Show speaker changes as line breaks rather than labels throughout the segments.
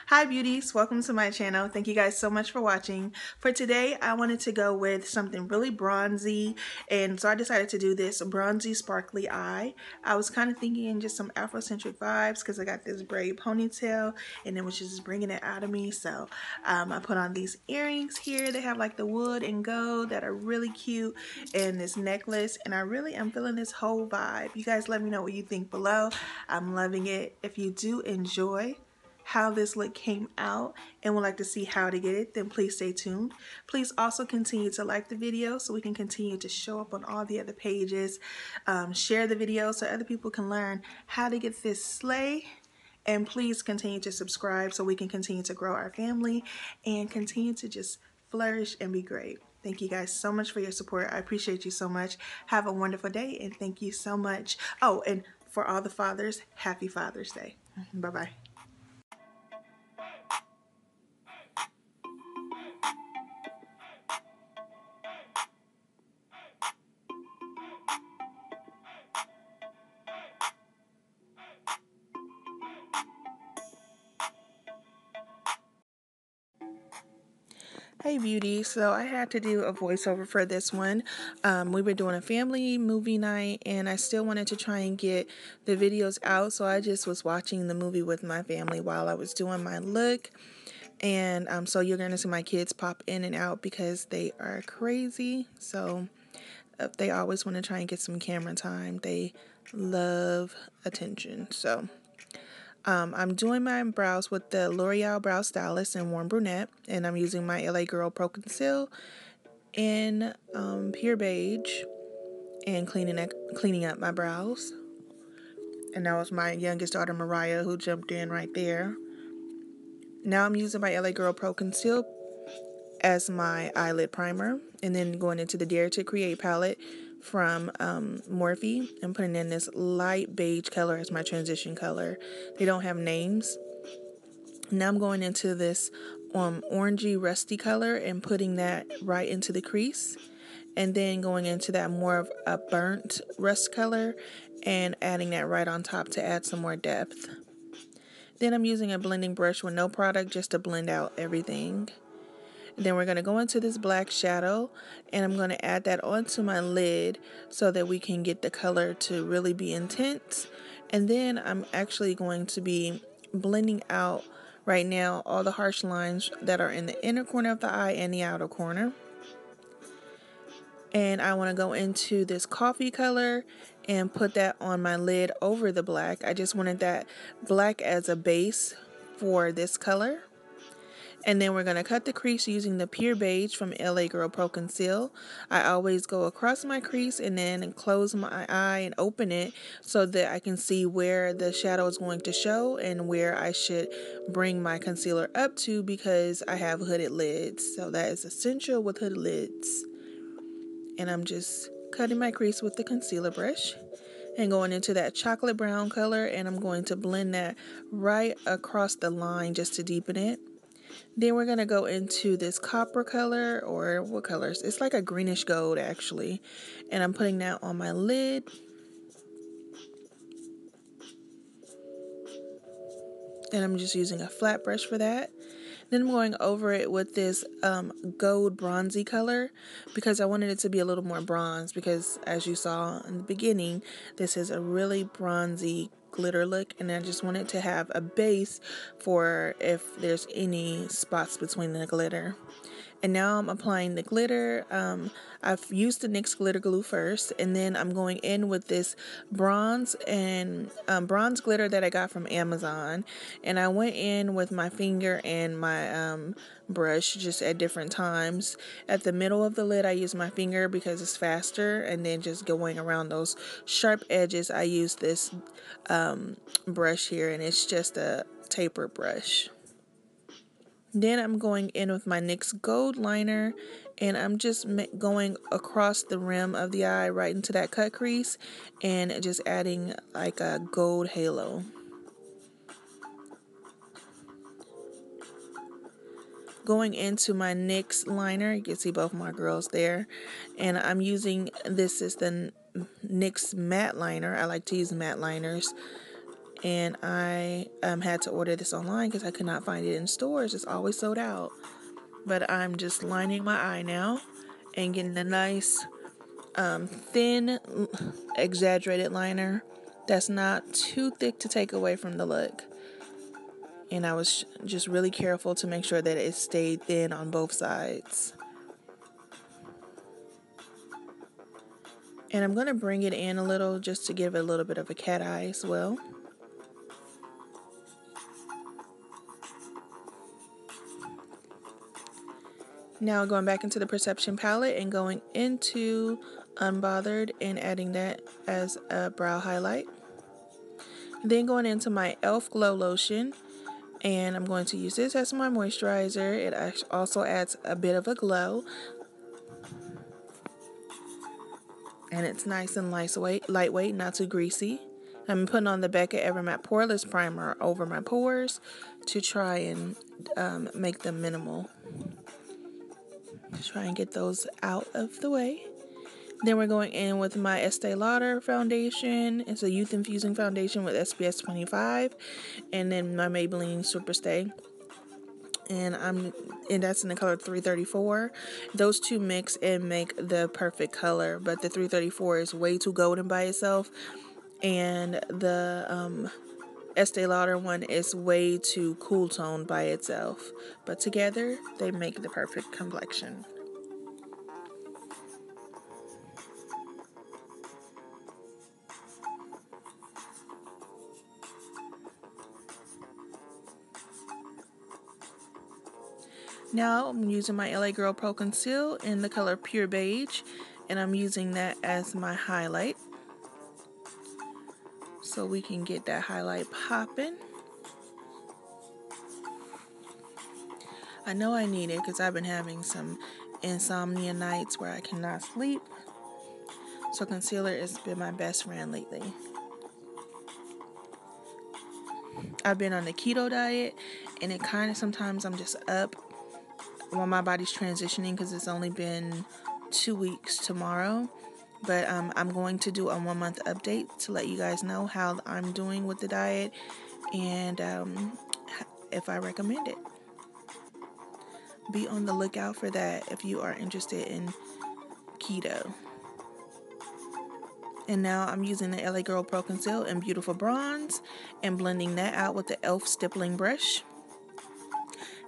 Hi beauties, welcome to my channel. Thank you guys so much for watching. For today, I wanted to go with something really bronzy, and so I decided to do this bronzy sparkly eye. I was kind of thinking just some Afrocentric vibes because I got this braid ponytail and it was just bringing it out of me. So I put on these earrings here. They have like the wood and gold that are really cute, and this necklace, and I really am feeling this whole vibe. You guys let me know what you think below. I'm loving it. If you do enjoy how this look came out and would like to see how to get it, then please stay tuned. Please also continue to like the video so we can continue to show up on all the other pages. Share the video so other people can learn how to get this slay. And please continue to subscribe so we can continue to grow our family and continue to just flourish and be great. Thank you guys so much for your support. I appreciate you so much. Have a wonderful day and thank you so much. Oh, and for all the fathers, happy Father's Day. Bye-bye. Hey beauty, so I had to do a voiceover for this one. We were doing a family movie night and I still wanted to try and get the videos out, so I just was watching the movie with my family while I was doing my look. And so you're going to see my kids pop in and out because they are crazy. So they always want to try and get some camera time. They love attention. So I'm doing my brows with the L'Oreal Brow Stylist in Warm Brunette, and I'm using my LA Girl Pro Conceal in Pure Beige and cleaning up my brows. And that was my youngest daughter, Mariah, who jumped in right there. Now I'm using my LA Girl Pro Conceal as my eyelid primer, and then going into the Dare to Create palette from Morphe and putting in this light beige color as my transition color. They don't have names. Now I'm going into this orangey rusty color and putting that right into the crease, and then going into that more of a burnt rust color and adding that right on top to add some more depth. Then I'm using a blending brush with no product just to blend out everything. Then we're going to go into this black shadow and I'm going to add that onto my lid so that we can get the color to really be intense. And then I'm actually going to be blending out right now all the harsh lines that are in the inner corner of the eye and the outer corner. And I want to go into this coffee color and put that on my lid over the black. I just wanted that black as a base for this color. And then we're going to cut the crease using the Pure Beige from LA Girl Pro Conceal. I always go across my crease and then close my eye and open it so that I can see where the shadow is going to show and where I should bring my concealer up to, because I have hooded lids. So that is essential with hooded lids. And I'm just cutting my crease with the concealer brush and going into that chocolate brown color, and I'm going to blend that right across the line just to deepen it. Then we're going to go into this copper color, or what colors? It's like a greenish gold actually. And I'm putting that on my lid. And I'm just using a flat brush for that. Then I'm going over it with this gold bronzy color because I wanted it to be a little more bronze, because as you saw in the beginning, this is a really bronzy glitter look, and I just wanted to have a base for if there's any spots between the glitter. And now I'm applying the glitter. I've used the NYX glitter glue first, and then I'm going in with this bronze and bronze glitter that I got from Amazon. And I went in with my finger and my brush just at different times. At the middle of the lid, I use my finger because it's faster, and then just going around those sharp edges, I use this brush here, and it's just a taper brush. Then I'm going in with my NYX gold liner, and I'm just going across the rim of the eye right into that cut crease and just adding like a gold halo. Going into my NYX liner, you can see both my girls there, and I'm using, this is the NYX matte liner. I like to use matte liners. and I had to order this online because I could not find it in stores. It's always sold out. But I'm just lining my eye now and getting a nice thin exaggerated liner that's not too thick to take away from the look. And I was just really careful to make sure that it stayed thin on both sides. And I'm going to bring it in a little just to give it a little bit of a cat eye as well. Now going back into the Perception palette and going into Unbothered and adding that as a brow highlight. Then going into my e.l.f. Glow Lotion, and I'm going to use this as my moisturizer. It also adds a bit of a glow, and it's nice and lightweight, not too greasy. I'm putting on the Becca Evermatte Poreless Primer over my pores to try and make them minimal. Try and get those out of the way. Then we're going in with my Estee Lauder foundation. It's a youth infusing foundation with SPF 25, and then my Maybelline Superstay, and that's in the color 334. Those two mix and make the perfect color, but the 334 is way too golden by itself, and the Estee Lauder one is way too cool toned by itself. But together, they make the perfect complexion. Now I'm using my LA Girl Pro Conceal in the color Pure Beige, and I'm using that as my highlight so we can get that highlight popping. I know I need it because I've been having some insomnia nights where I cannot sleep, so concealer has been my best friend lately. I've been on the keto diet, and it kind of sometimes I'm just up while my body's transitioning because it's only been 2 weeks tomorrow. But I'm going to do a 1 month update to let you guys know how I'm doing with the diet and if I recommend it. Be on the lookout for that if you are interested in keto. And now I'm using the LA Girl Pro Conceal in Beautiful Bronze and blending that out with the e.l.f. stippling brush.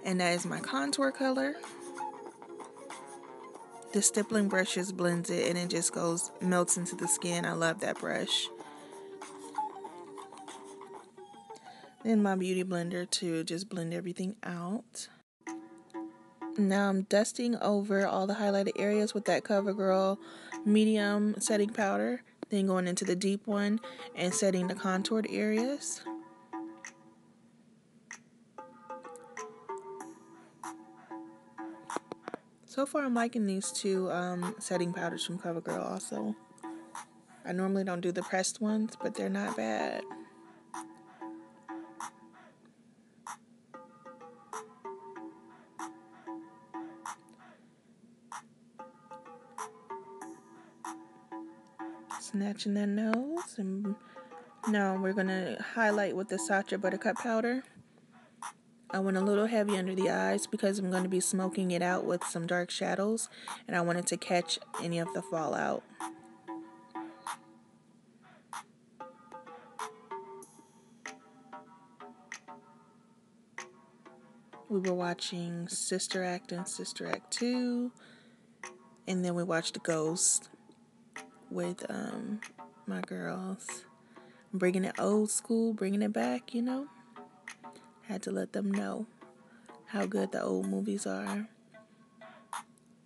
And that is my contour color. The stippling brush just blends it and it just melts into the skin. I love that brush. Then my beauty blender to just blend everything out. Now I'm dusting over all the highlighted areas with that CoverGirl medium setting powder. Then going into the deep one and setting the contoured areas. So far I'm liking these two setting powders from CoverGirl also. I normally don't do the pressed ones, but they're not bad. Snatching that nose, and now we're going to highlight with the Sacha Buttercup powder. I went a little heavy under the eyes because I'm going to be smoking it out with some dark shadows, and I wanted to catch any of the fallout. We were watching Sister Act and Sister Act 2, and then we watched Ghost with my girls. Bringing it old school, bringing it back, you know. Had to let them know how good the old movies are.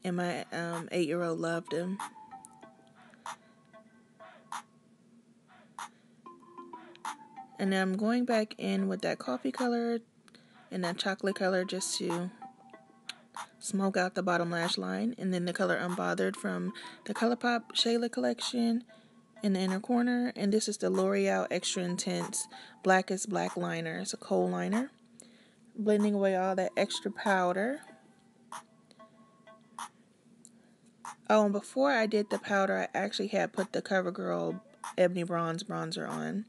And my 8-year-old loved them. And then I'm going back in with that coffee color and that chocolate color just to smoke out the bottom lash line. And then the color Unbothered from the ColourPop Shayla collection in the inner corner. And this is the L'Oreal Extra Intense Blackest Black Liner. It's a kohl liner. Blending away all that extra powder. Oh, and before I did the powder, I actually had put the CoverGirl Ebony Bronze bronzer on.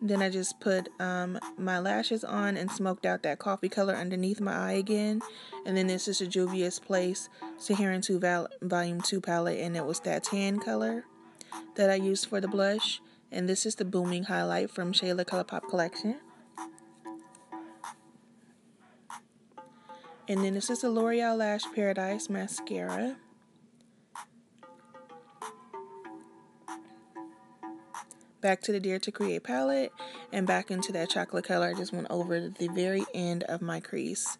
Then I just put my lashes on and smoked out that coffee color underneath my eye again. And then this is a Juvia's Place Saharan 2 Volume 2 palette, and it was that tan color that I used for the blush. And this is the Booming Highlight from Shayla ColourPop Collection. And then this is the L'Oreal Lash Paradise Mascara. Back to the Dare to Create palette, and back into that chocolate color I just went over the very end of my crease.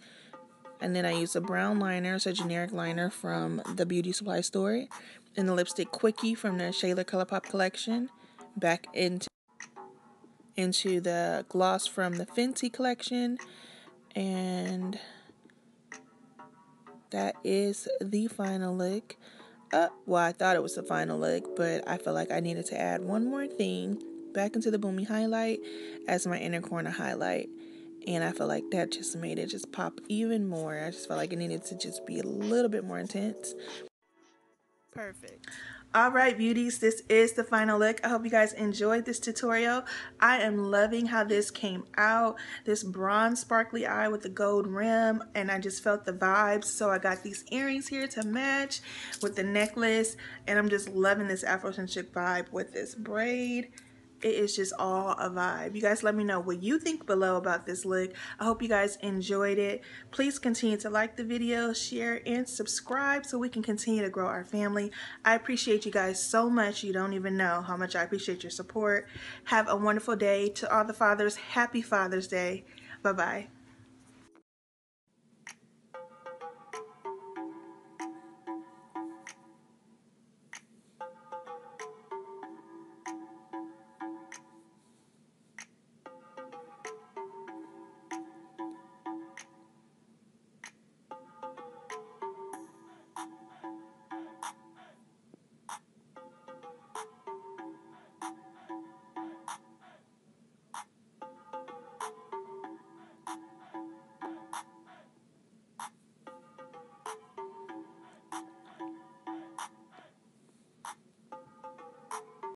And then I used a brown liner, it's a generic liner from the beauty supply store, and the lipstick Quickie from the Shayla ColourPop collection. Back into the gloss from the Fenty collection, and that is the final look. Well, I thought it was the final look, but I felt like I needed to add one more thing back into the Booming Highlight as my inner corner highlight. And I feel like that just made it just pop even more. I just felt like it needed to just be a little bit more intense. Perfect. All right, beauties, this is the final look. I hope you guys enjoyed this tutorial. I am loving how this came out. This bronze sparkly eye with the gold rim, and I just felt the vibes. So I got these earrings here to match with the necklace, and I'm just loving this Afrocentric vibe with this braid. It is just all a vibe. You guys let me know what you think below about this look. I hope you guys enjoyed it. Please continue to like the video, share, and subscribe so we can continue to grow our family. I appreciate you guys so much. You don't even know how much I appreciate your support. Have a wonderful day. To all the fathers, happy Father's Day. Bye-bye.